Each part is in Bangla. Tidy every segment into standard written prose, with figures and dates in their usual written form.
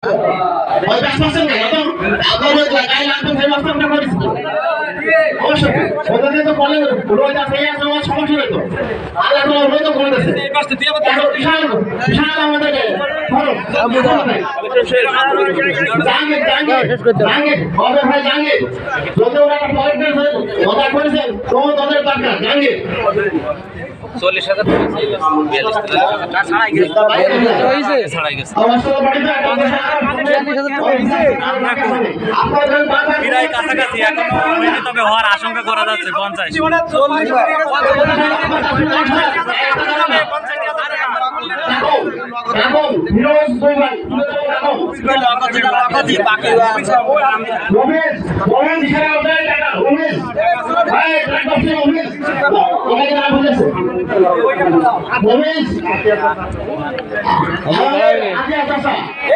ওই 10% না তো আপনাদের গায়ে লাগবে সেই মাসটা করিস অবশ্যই ওদের তো বলে রোজ আছে এই আমার সমস্যা নেই তো আল্লাহ তো রোজ তো করে দিয়েছে এই পাশে দিয়ে বিশাল বিশাল আমাদের খরচ জাঙ্গে ওদের ভাই জাঙ্গে যদি ওরা একটা পয়েন্ট কথা করেছেন তো ওদের দরকার জাঙ্গে 40,000 ছাড়াই গেছে ছাড়াই গেছে প্রায় কাছাকাছি এখনো হয়নি, তবে হওয়ার আশঙ্কা করা যাচ্ছে 50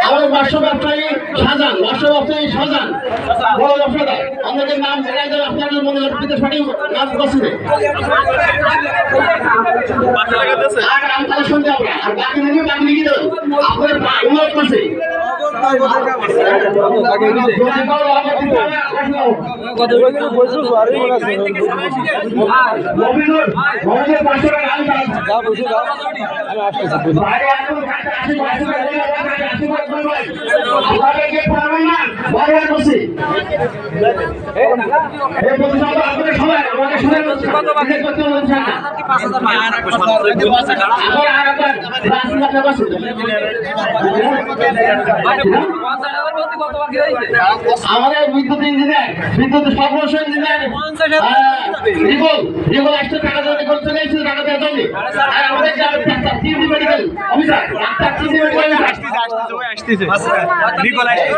আমাদের বাস্য ব্যবসায়ী শাহজাহান বড় ব্যবসাদার আমাদের নাম আপনাদের মনে হচ্ছে সঠিক নাম বসবে আর নাম কালেকশন দিয়ে আমরা আর বাকি লিখে দেবেন আপনাদের অনুরোধ করছে আমাদের বিদ্যুৎ ইঞ্জিনিয়ার বিদ্যুৎ সর্বস্ব ইঞ্জিনিয়ার রিগল 100 টাকা দিয়ে করতে গেছে টাকা দেওয়ার জন্য আর আমাদের doctor TV medical officer doctor TV medical আসছে রিগল আসছে